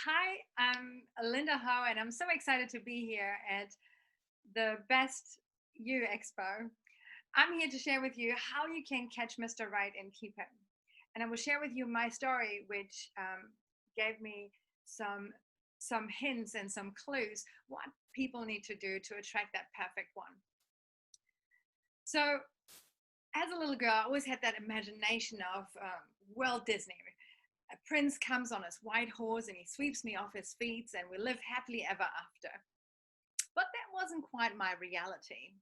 Hi, I'm Linda Ho, and I'm so excited to be here at the Best You Expo. I'm here to share with you how you can catch Mr. Right and keep him. And I will share with you my story, which gave me some some hints and some clues what people need to do to attract that perfect one. So, as a little girl, I always had that imagination of Walt Disney. A prince comes on his white horse and he sweeps me off his feet, and we live happily ever after. But that wasn't quite my reality.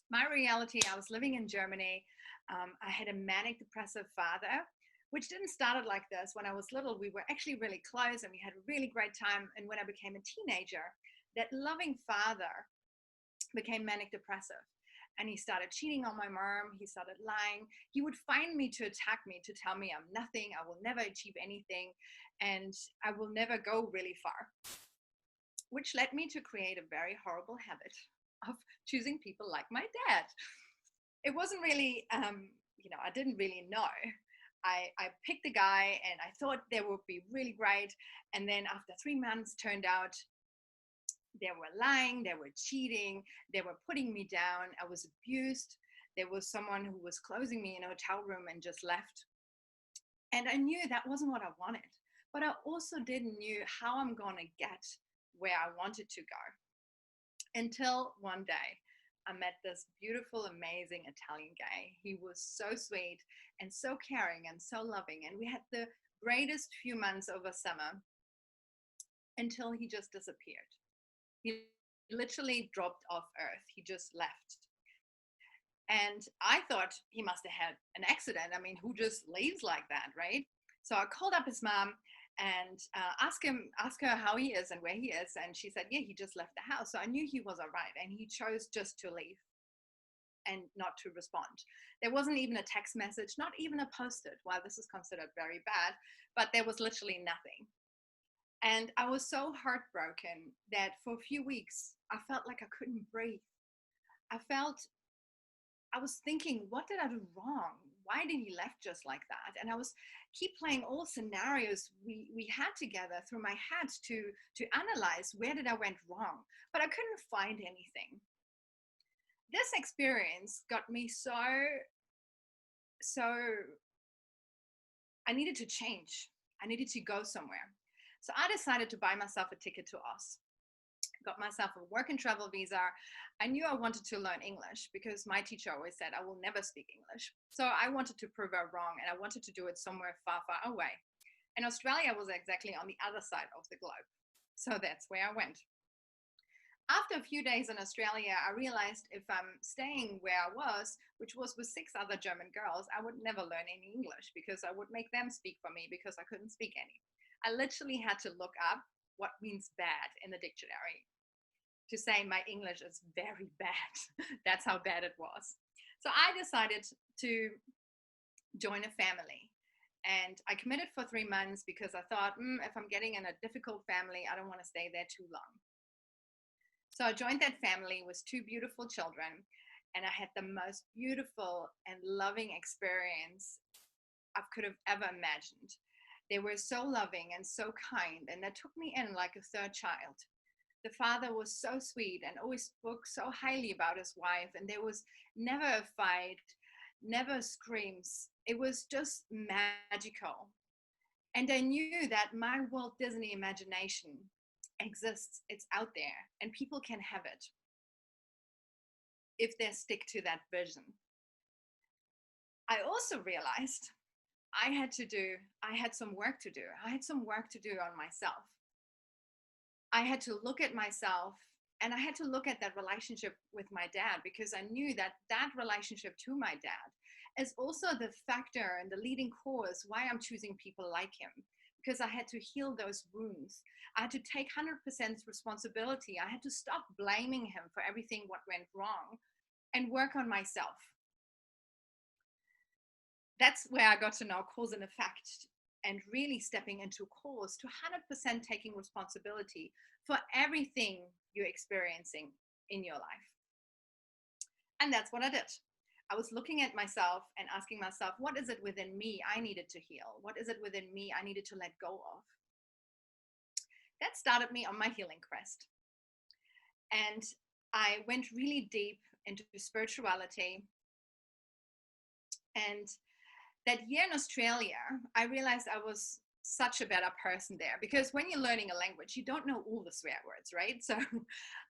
My reality, I was living in Germany. I had a manic depressive father, which didn't start like this. When I was little, we were actually really close and we had a really great time. And when I became a teenager, that loving father became manic depressive. And he started cheating on my mom. He started lying. He would find me to attack me, to tell me I'm nothing. I will never achieve anything. And I will never go really far, which led me to create a very horrible habit of choosing people like my dad. It wasn't really, I didn't really know. I picked a guy and I thought they would be really great. And then after 3 months, turned out they were lying, they were cheating, they were putting me down. I was abused. There was someone who was closing me in a hotel room and just left. And I knew that wasn't what I wanted. But I also didn't knew how I'm going to get where I wanted to go. Until one day, I met this beautiful, amazing Italian guy. He was so sweet and so caring and so loving. And we had the greatest few months over summer until he just disappeared. He literally dropped off Earth. He just left. And I thought he must have had an accident. I mean, who just leaves like that, right? So I called up his mom and asked her how he is and where he is. And she said, yeah, he just left the house. So I knew he was all right. And he chose just to leave and not to respond. There wasn't even a text message, not even a post-it. Well, this is considered very bad, but there was literally nothing. And I was so heartbroken that for a few weeks, I felt like I couldn't breathe. I was thinking, what did I do wrong? Why did he left just like that? And I was keep playing all scenarios we had together through my head to analyze where did I went wrong, but I couldn't find anything. This experience got me so I needed to change. I needed to go somewhere. So I decided to buy myself a ticket to Oz. Got myself a work and travel visa. I knew I wanted to learn English because my teacher always said I will never speak English. So I wanted to prove her wrong, and I wanted to do it somewhere far, far away. And Australia was exactly on the other side of the globe. So that's where I went. After a few days in Australia, I realized if I'm staying where I was, which was with 6 other German girls, I would never learn any English because I would make them speak for me because I couldn't speak any. I literally had to look up what means bad in the dictionary to say my English is very bad. That's how bad it was. So I decided to join a family. And I committed for 3 months because I thought, if I'm getting in a difficult family, I don't want to stay there too long. So I joined that family with 2 beautiful children, and I had the most beautiful and loving experience I could have ever imagined. They were so loving and so kind, and they took me in like a third child. The father was so sweet and always spoke so highly about his wife, and there was never a fight, never screams. It was just magical. And I knew that my Walt Disney imagination exists, it's out there, and people can have it if they stick to that vision. I also realized I had some work to do. I had some work to do on myself. I had to look at myself, and I had to look at that relationship with my dad, because I knew that that relationship to my dad is also the factor and the leading cause why I'm choosing people like him, because I had to heal those wounds. I had to take 100% responsibility. I had to stop blaming him for everything what went wrong and work on myself. That's where I got to know cause and effect, and really stepping into cause to 100% taking responsibility for everything you're experiencing in your life. And that's what I did. I was looking at myself and asking myself, what is it within me I needed to heal? What is it within me I needed to let go of? that started me on my healing quest. And I went really deep into spirituality. And that year in Australia, I realized I was such a better person there, because when you're learning a language, you don't know all the swear words, right? So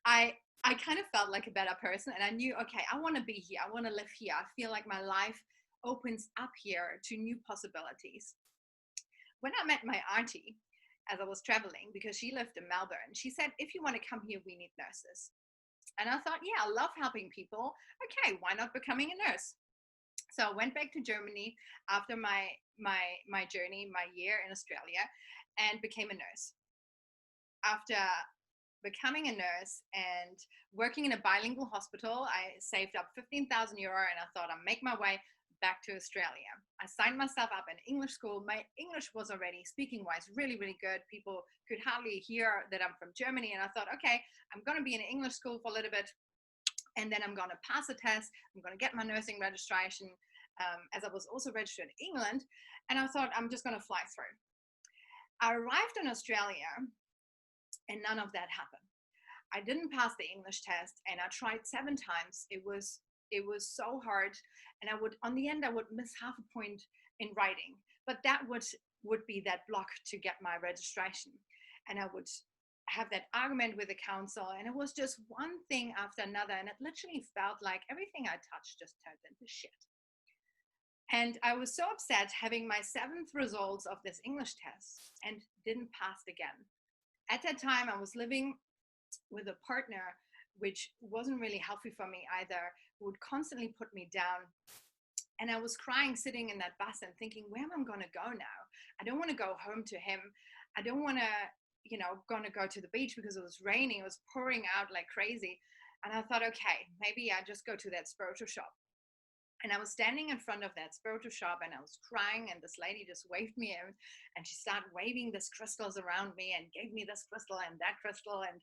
I I kind of felt like a better person, and I knew, okay, I want to be here. I want to live here. I feel like my life opens up here to new possibilities. When I met my auntie as I was traveling, because she lived in Melbourne, she said, if you want to come here, we need nurses. And I thought, yeah, I love helping people. Okay, why not becoming a nurse? So I went back to Germany after my journey, my year in Australia, and became a nurse. After becoming a nurse and working in a bilingual hospital, I saved up €15,000 and I thought I'd make my way back to Australia. I signed myself up in English school. My English was already speaking wise really, really good. People could hardly hear that I'm from Germany. And I thought, okay, I'm going to be in an English school for a little bit, and then I'm going to pass a test. I'm going to get my nursing registration, as I was also registered in England. And I thought, I'm just going to fly through. I arrived in Australia and none of that happened. I didn't pass the English test, and I tried 7 times. It was so hard, and I would, on the end, I would miss half a point in writing, but that would be that block to get my registration. And I would have that argument with the council, and it was just one thing after another, and it literally felt like everything I touched just turned into shit. And I was so upset having my 7th results of this English test and didn't pass again. At that time, I was living with a partner, which wasn't really healthy for me either, who would constantly put me down. And I was crying sitting in that bus and thinking, where am I going to go now? I don't want to go home to him. I don't want to, going to go to the beach because it was raining. It was pouring out like crazy. And I thought, okay, maybe I just go to that spiritual shop. And I was standing in front of that spiritual shop and I was crying, and this lady just waved me in, and she started waving these crystals around me and gave me this crystal and that crystal and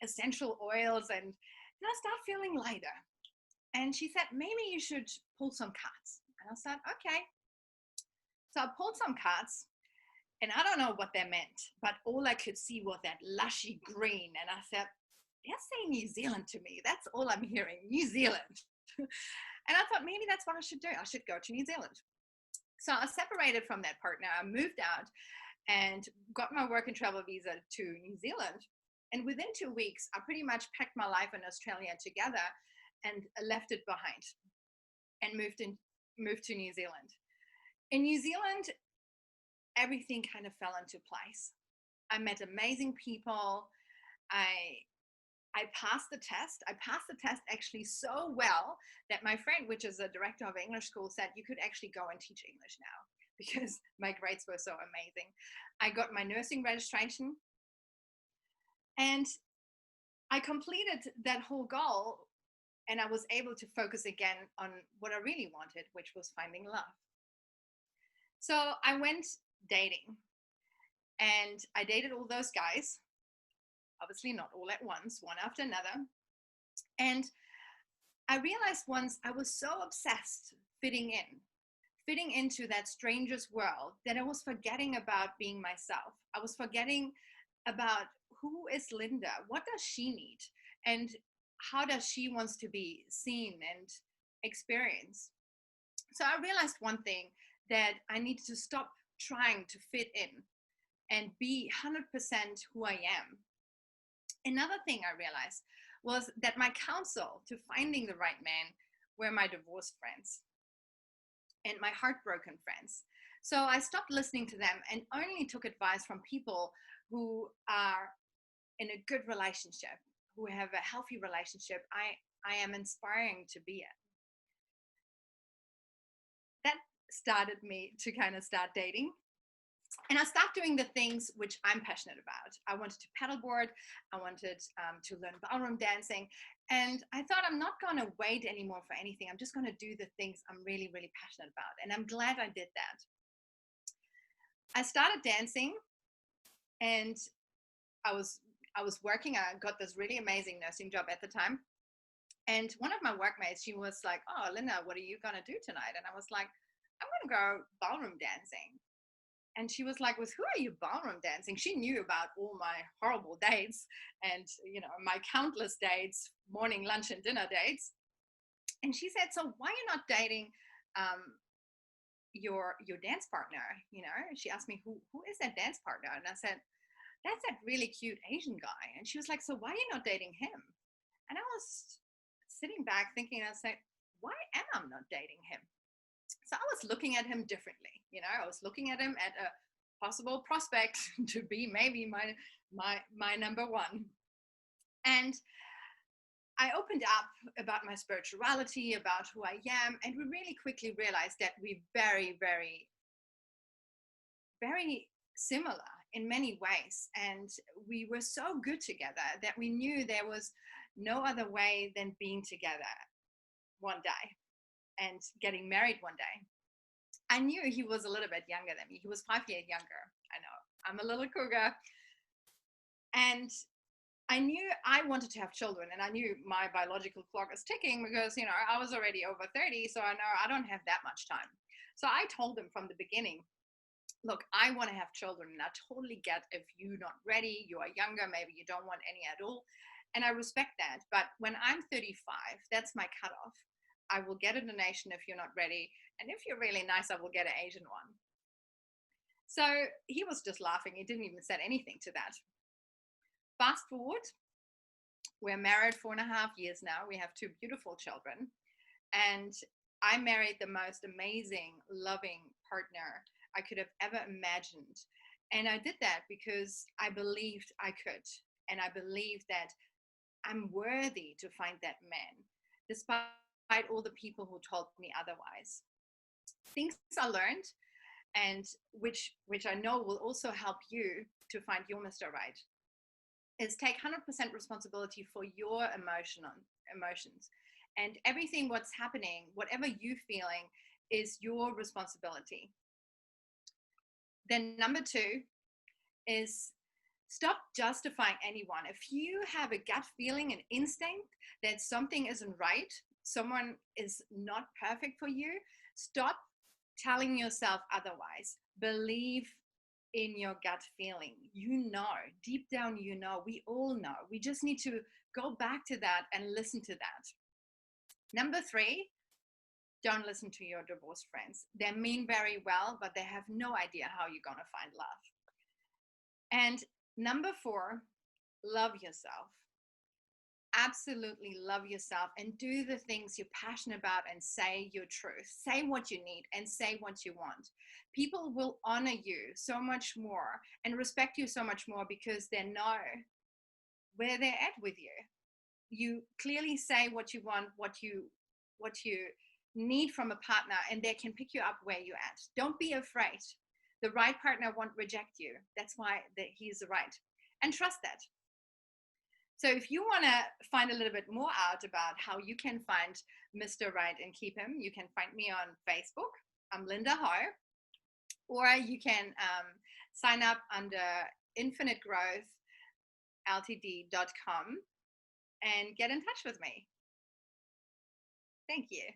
essential oils, and then I started feeling lighter. And she said, maybe you should pull some cards. And I said, okay. So I pulled some cards, and I don't know what they meant, but all I could see was that lushy green. And I said, they're saying New Zealand to me. That's all I'm hearing, New Zealand. And I thought, maybe that's what I should do. I should go to New Zealand. So I separated from that partner. I moved out and got my work and travel visa to New Zealand. And within 2 weeks, I pretty much packed my life in Australia together and left it behind and moved to New Zealand. In New Zealand, everything kind of fell into place. I met amazing people. I passed the test. I passed the test actually so well that my friend, which is a director of English school, said you could actually go and teach English now because my grades were so amazing. I got my nursing registration, and I completed that whole goal, and I was able to focus again on what I really wanted, which was finding love. So I went dating, and I dated all those guys, obviously not all at once, one after another. And I realized once I was so obsessed fitting into that stranger's world, that I was forgetting about being myself. I was forgetting about who is Linda, what does she need, and how does she wants to be seen and experienced. So I realized one thing, that I needed to stop trying to fit in and be 100% who I am. Another thing I realized was that my counsel to finding the right man were my divorced friends and my heartbroken friends. So I stopped listening to them and only took advice from people who are in a good relationship, who have a healthy relationship I am inspiring to be in. That started me to kind of start dating. And I started doing the things which I'm passionate about. I wanted to paddleboard. I wanted to learn ballroom dancing. And I thought, I'm not going to wait anymore for anything. I'm just going to do the things I'm really, really passionate about. And I'm glad I did that. I started dancing, and I was working. I got this really amazing nursing job at the time. And one of my workmates, she was like, oh, Linda, what are you going to do tonight? And I was like, I'm going to go ballroom dancing. And she was like, with who are you ballroom dancing? She knew about all my horrible dates and, my countless dates, morning, lunch, and dinner dates. And she said, so why are you not dating your dance partner? She asked me, who is that dance partner? And I said, that's that really cute Asian guy. And she was like, so why are you not dating him? And I was sitting back thinking, I said, why am I not dating him? So I was looking at him differently. I was looking at him at a possible prospect to be maybe my number one. And I opened up about my spirituality, about who I am, and we really quickly realized that we're very, very, very similar in many ways. And we were so good together that we knew there was no other way than being together one day and getting married one day. I knew he was a little bit younger than me. He was 5 years younger. I know, I'm a little cougar. And I knew I wanted to have children, and I knew my biological clock is ticking because, I was already over 30. So I know I don't have that much time. So I told him from the beginning, look, I want to have children, and I totally get if you're not ready, you are younger, maybe you don't want any at all. And I respect that. But when I'm 35, that's my cutoff. I will get a donation if you're not ready. And if you're really nice, I will get an Asian one. So he was just laughing. He didn't even say anything to that. Fast forward, we're married 4.5 years now. We have 2 beautiful children. And I married the most amazing, loving partner I could have ever imagined. And I did that because I believed I could. And I believed that I'm worthy to find that man, despite all the people who told me otherwise. Things I learned, and which I know will also help you to find your Mr. Right, is take 100% responsibility for your emotions. And everything what's happening, whatever you're feeling, is your responsibility. Then number 2 is stop justifying anyone. If you have a gut feeling, an instinct that something isn't right, someone is not perfect for you, stop telling yourself otherwise. Believe in your gut feeling. Deep down, we all know. We just need to go back to that and listen to that. Number 3, don't listen to your divorced friends. They mean very well, but they have no idea how you're going to find love. And number 4, love yourself. Absolutely love yourself and do the things you're passionate about and say your truth. Say what you need and say what you want. People will honor you so much more and respect you so much more because they know where they're at with you. You clearly say what you want, what you need from a partner, and they can pick you up where you're at. Don't be afraid. The right partner won't reject you. That's why he's the right. And trust that. So if you want to find a little bit more out about how you can find Mr. Right and keep him, you can find me on Facebook. I'm Linda Ho. Or you can sign up under infinitegrowthltd.com and get in touch with me. Thank you.